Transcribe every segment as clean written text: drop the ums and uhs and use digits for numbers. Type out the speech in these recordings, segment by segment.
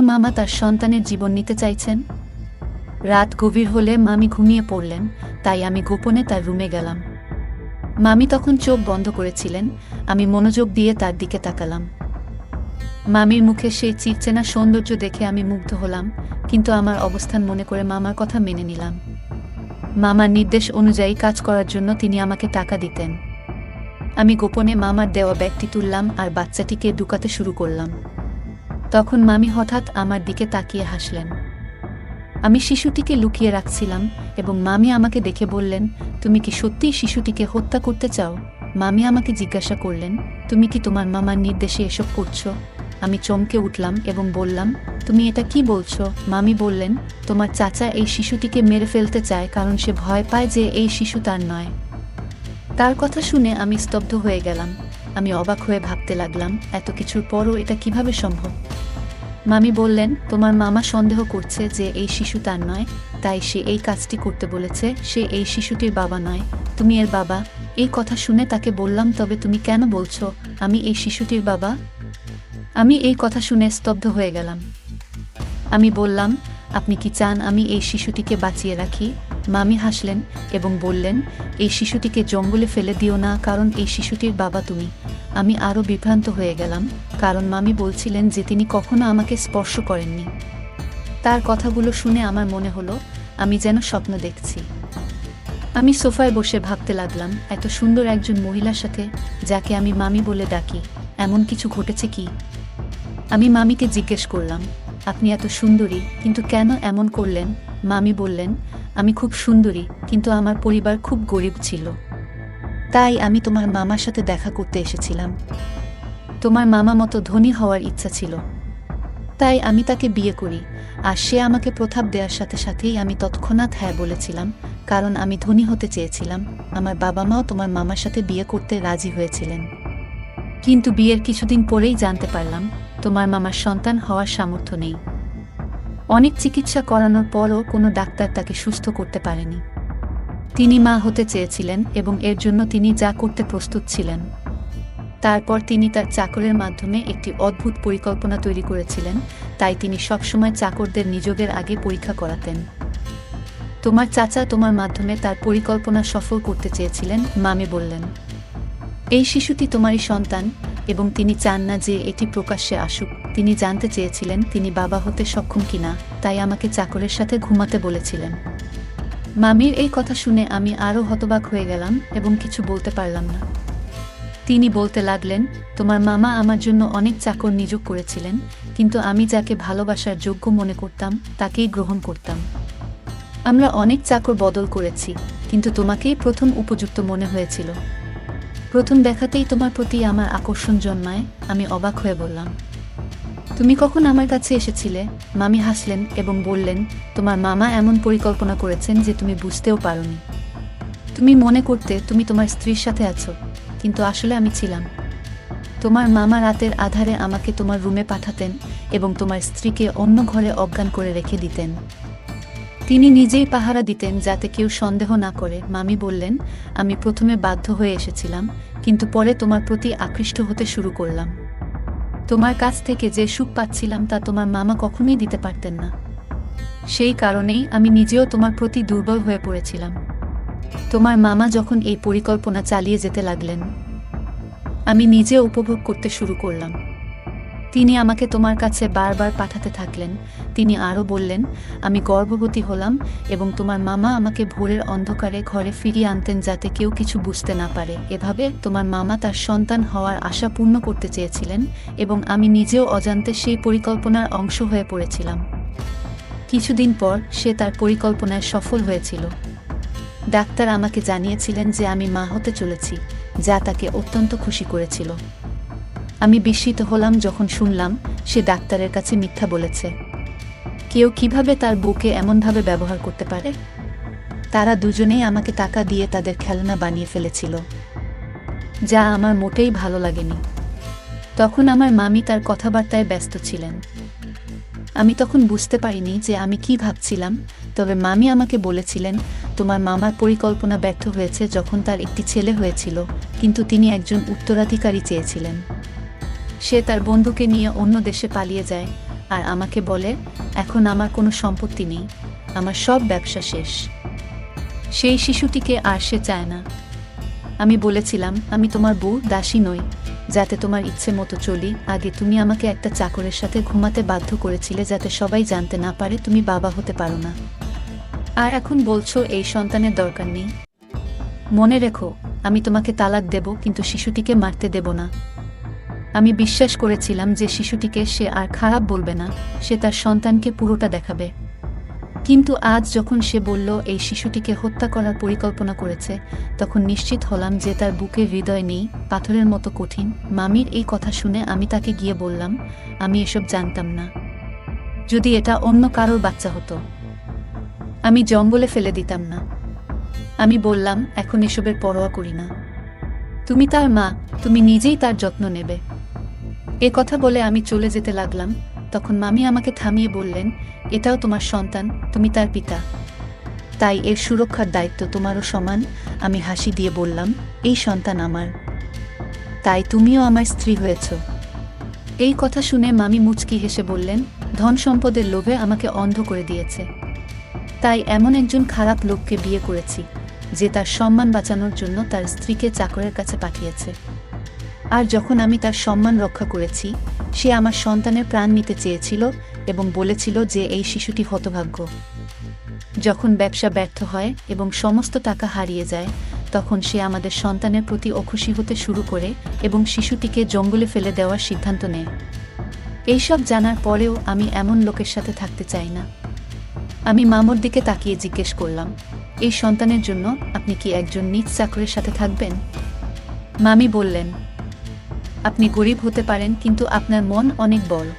মামা তার সন্তানের জীবন নিতে চাইছেন? রাত গভীর হলে মামি ঘুমিয়ে পড়লেন, তাই আমি গোপনে তার রুমে গেলাম। মামি তখন চোখ বন্ধ করেছিলেন। আমি মনোযোগ দিয়ে তার দিকে তাকালাম। মামির মুখে সেই চিরচেনা সৌন্দর্য দেখে আমি মুগ্ধ হলাম, কিন্তু আমার অবস্থান মনে করে মামার কথা মেনে নিলাম। মামার নির্দেশ অনুযায়ী কাজ করার জন্য তিনি আমাকে টাকা দিতেন। আমি গোপনে মামার দেওয়া ব্যাগটি তুললাম আর বাচ্চাটিকে ঢুকাতে শুরু করলাম। তখন মামি হঠাৎ আমার দিকে তাকিয়ে হাসলেন। আমি শিশুটিকে লুকিয়ে রাখছিলাম এবং মামি আমাকে দেখে বললেন, তুমি কি সত্যিই শিশুটিকে হত্যা করতে চাও? মামি আমাকে জিজ্ঞাসা করলেন, তুমি কি তোমার মামার নির্দেশে এসব করছো? আমি চমকে উঠলাম এবং বললাম, তুমি এটা কি বলছো? মামি বললেন, তোমার চাচা এই শিশুটিকে মেরে ফেলতে চায় কারণ সে ভয় পায় যে এই শিশু তার নয়। তার কথা শুনে আমি স্তব্ধ হয়ে গেলাম। আমি অবাক হয়ে ভাবতে লাগলাম, এত কিছুর পরও এটা কিভাবে সম্ভব? মামি বললেন, তোমার মামা সন্দেহ করছে যে এই শিশু তার নয়, তাই সে এই কাজটি করতে বলেছে। সে এই শিশুটির বাবা নয়, তুমি এর বাবা। এই কথা শুনে তাকে বললাম, তবে তুমি কেন বলছো আমি এই শিশুটির বাবা? আমি এই কথা শুনে স্তব্ধ হয়ে গেলাম। আমি বললাম, আপনি কি চান আমি এই শিশুটিকে বাঁচিয়ে রাখি? মামি হাসলেন এবং বললেন, এই শিশুটিকে জঙ্গলে ফেলে দিও না, কারণ এই শিশুটির বাবা তুমি। আমি আরও বিভ্রান্ত হয়ে গেলাম, কারণ মামি বলছিলেন যে তিনি কখনো আমাকে স্পর্শ করেননি। তার কথাগুলো শুনে আমার মনে হলো আমি যেন স্বপ্ন দেখছি। আমি সোফায় বসে ভাবতে লাগলাম, এত সুন্দর একজন মহিলার সাথে, যাকে আমি মামি বলে ডাকি, এমন কিছু ঘটেছে কি? আমি মামিকে জিজ্ঞেস করলাম, আপনি এত সুন্দরী, কিন্তু কেন এমন করলেন? মামি বললেন, আমি খুব সুন্দরী, কিন্তু আমার পরিবার খুব গরিব ছিল, তাই আমি তোমার মামার সাথে দেখা করতে এসেছিলাম। তোমার মামা মতো ধনী হওয়ার ইচ্ছা ছিল, তাই আমি তাকে বিয়ে করি। আর সে আমাকে প্রস্তাব দেওয়ার সাথে সাথেই আমি তৎক্ষণাৎ হ্যাঁ বলেছিলাম, কারণ আমি ধনী হতে চেয়েছিলাম। আমার বাবা মাও তোমার মামার সাথে বিয়ে করতে রাজি হয়েছিলেন, কিন্তু বিয়ের কিছুদিন পরেই জানতে পারলাম তোমার মামার সন্তান হওয়ার সামর্থ্য নেই। অনেক চিকিৎসা করানোর পরও কোনো ডাক্তার তাকে সুস্থ করতে পারেনি। তিনি মা হতে চেয়েছিলেন এবং এর জন্য তিনি যা করতে প্রস্তুত ছিলেন। তারপর তিনি তার চাকরের মাধ্যমে একটি অদ্ভুত পরিকল্পনা তৈরি করেছিলেন, তাই তিনি সবসময় চাকরদের নিযোগের আগে পরীক্ষা করাতেন। তোমার চাচা তোমার মাধ্যমে তার পরিকল্পনা সফল করতে চেয়েছিলেন, মামি বললেন। এই শিশুটি তোমারই সন্তান এবং তিনি চান না যে এটি প্রকাশ্যে আসুক। তিনি জানতে চেয়েছিলেন তিনি বাবা হতে সক্ষম কিনা, তাই আমাকে চাকরের সাথে ঘুমাতে বলেছিলেন। মামির এই কথা শুনে আমি আরও হতবাক হয়ে গেলাম এবং কিছু বলতে পারলাম না। তিনি বলতে লাগলেন, তোমার মামা আমার জন্য অনেক চাকর নিয়োগ করেছিলেন, কিন্তু আমি যাকে ভালোবাসার যোগ্য মনে করতাম তাকেই গ্রহণ করতাম। আমরা অনেক চাকর বদল করেছি, কিন্তু তোমাকেই প্রথম উপযুক্ত মনে হয়েছিল। প্রথম দেখাতেই তোমার প্রতি আমার আকর্ষণ জন্মায়। আমি অবাক হয়ে বললাম, তুমি কখন আমার কাছে এসেছিলে? মামি হাসলেন এবং বললেন, তোমার মামা এমন পরিকল্পনা করেছেন যে তুমি বুঝতেও পারোনি। তুমি মনে করতে তুমি তোমার স্ত্রীর সাথে আছো, কিন্তু আসলে আমি ছিলাম। তোমার মামা রাতের আধারে আমাকে তোমার রুমে পাঠাতেন এবং তোমার স্ত্রীকে অন্য ঘরে অজ্ঞান করে রেখে দিতেন। তিনি নিজেই পাহারা দিতেন যাতে কেউ সন্দেহ না করে। মামি বললেন, আমি প্রথমে বাধ্য হয়ে এসেছিলাম, কিন্তু পরে তোমার প্রতি আকৃষ্ট হতে শুরু করলাম। তোমার কাছ থেকে যে সুখ পাচ্ছিলাম তা তোমার মামা কখনোই দিতে পারতেন না। সেই কারণেই আমি নিজেও তোমার প্রতি দুর্বল হয়ে পড়েছিলাম। তোমার মামা যখন এই পরিকল্পনা চালিয়ে যেতে লাগলেন, আমি নিজে উপভোগ করতে শুরু করলাম। তিনি আমাকে তোমার কাছে বারবার পাঠাতে থাকলেন। তিনি আরও বললেন, আমি গর্ভবতী হলাম এবং তোমার মামা আমাকে ভোরের অন্ধকারে ঘরে ফিরিয়ে আনতেন যাতে কেউ কিছু বুঝতে না পারে। এভাবে তোমার মামা তার সন্তান হওয়ার আশা পূর্ণ করতে চেয়েছিলেন এবং আমি নিজেও অজান্তে সেই পরিকল্পনার অংশ হয়ে পড়েছিলাম। কিছুদিন পর সে তার পরিকল্পনায় সফল হয়েছিল। ডাক্তার আমাকে জানিয়েছিলেন যে আমি মা হতে চলেছি, যা তাকে অত্যন্ত খুশি করেছিল। আমি বিস্মিত হলাম যখন শুনলাম সে ডাক্তারের কাছে মিথ্যা বলেছে। কেউ কিভাবে তার বউকে এমনভাবে ব্যবহার করতে পারে? তারা দুজনেই আমাকে টাকা দিয়ে তাদের খেলনা বানিয়ে ফেলেছিল, যা আমার মোটেই ভালো লাগেনি। তখন আমার মামি তার কথাবার্তায় ব্যস্ত ছিলেন। আমি তখন বুঝতে পারিনি যে আমি কি ভাবছিলাম, তবে মামি আমাকে বলেছিলেন, তোমার মামার পরিকল্পনা ব্যর্থ হয়েছে যখন তার একটি ছেলে হয়েছিল, কিন্তু তিনি একজন উত্তরাধিকারী চেয়েছিলেন। সে তার বন্ধুকে নিয়ে অন্য দেশে পালিয়ে যায় আর আমাকে বলে এখন আমার কোনো সম্পত্তি নেই, আমার সব ব্যবসা শেষ। সেই শিশুটিকে আর সে চায় না। আমি বলেছিলাম আমি তোমার বউ দাসী নই, যাতে তোমার ইচ্ছে মতো চলি। আগে তুমি আমাকে একটা চাকরের সাথে ঘুমাতে বাধ্য করেছিলে যাতে সবাই জানতে না পারে তুমি বাবা হতে পারো না, আর এখন বলছো এই সন্তানের দরকার নেই। মনে রেখো, আমি তোমাকে তালাক দেব, কিন্তু শিশুটিকে মারতে দেব না। আমি বিশ্বাস করেছিলাম যে শিশুটিকে সে আর খারাপ বলবে না, সে তার সন্তানকে পুরোটা দেখাবে। কিন্তু আজ যখন সে বলল এই শিশুটিকে হত্যা করার পরিকল্পনা করেছে, তখন নিশ্চিত হলাম যে তার বুকে হৃদয় নেই, পাথরের মতো কঠিন। মামির এই কথা শুনে আমি তাকে গিয়ে বললাম, আমি এসব জানতাম না। যদি এটা অন্য কারোর বাচ্চা হতো, আমি জঙ্গলে ফেলে দিতাম না। আমি বললাম, এখন এসবের পরোয়া করি না। তুমি তার মা, তুমি নিজেই তার যত্ন নেবে। এ কথা বলে আমি চলে যেতে লাগলাম। তখন মামি আমাকে থামিয়ে বললেন, এটাও তোমার সন্তান, তুমি তার পিতা, তাই এর সুরক্ষার দায়িত্ব তোমারও সমান। আমি হাসি দিয়ে বললাম, এই সন্তান আমার, তাই তুমিও আমার স্ত্রী হয়েছ। এই কথা শুনে মামি মুচকি হেসে বললেন, ধন সম্পদের লোভে আমাকে অন্ধ করে দিয়েছে, তাই এমন একজন খারাপ লোককে বিয়ে করেছি যে তার সম্মান বাঁচানোর জন্য তার স্ত্রীকে চাকরের কাছে পাঠিয়েছে। আর যখন আমি তার সম্মান রক্ষা করেছি, সে আমার সন্তানের প্রাণ নিতে চেয়েছিল এবং বলেছিল যে এই শিশুটি হতভাগ্য। যখন ব্যবসা ব্যর্থ হয় এবং সমস্ত টাকা হারিয়ে যায়, তখন সে আমাদের সন্তানের প্রতি অখুশি হতে শুরু করে এবং শিশুটিকে জঙ্গলে ফেলে দেওয়ার সিদ্ধান্ত নেয়। এইসব জানার পরেও আমি এমন লোকের সাথে থাকতে চাই না। আমি মামুর দিকে তাকিয়ে জিজ্ঞেস করলাম, এই সন্তানের জন্য আপনি কি একজন নিজ চাকরের সাথে থাকবেন? মামি বললেন, আপনি গরিব হতে পারেন, কিন্তু আপনার মন অনেক বড়,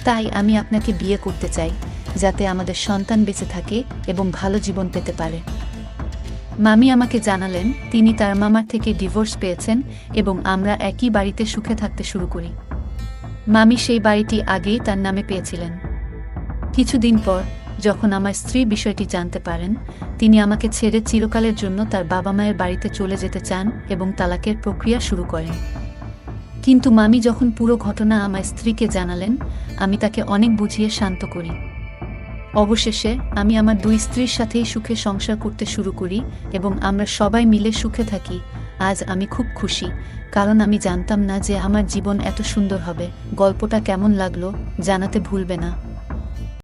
তাই আমি আপনাকে বিয়ে করতে চাই, যাতে আমাদের সন্তান বেঁচে থাকে এবং ভালো জীবন পেতে পারে। মামি আমাকে জানালেন তিনি তার মামার থেকে ডিভোর্স পেয়েছেন এবং আমরা একই বাড়িতে সুখে থাকতে শুরু করি। মামি সেই বাড়িটি আগেই তার নামে পেয়েছিলেন। কিছুদিন পর যখন আমার স্ত্রী বিষয়টি জানতে পারেন, তিনি আমাকে ছেড়ে চিরকালের জন্য তার বাবা মায়ের বাড়িতে চলে যেতে চান এবং তালাকের প্রক্রিয়া শুরু করেন। কিন্তু মামি যখন পুরো ঘটনা আমার স্ত্রীকে জানালেন, আমি তাকে অনেক বুঝিয়ে শান্ত করি। অবশেষে আমি আমার দুই স্ত্রীর সাথেই সুখে সংসার করতে শুরু করি এবং আমরা সবাই মিলে সুখে থাকি। আজ আমি খুব খুশি, কারণ আমি জানতাম না যে আমার জীবন এত সুন্দর হবে। গল্পটা কেমন লাগলো জানাতে ভুলবে না।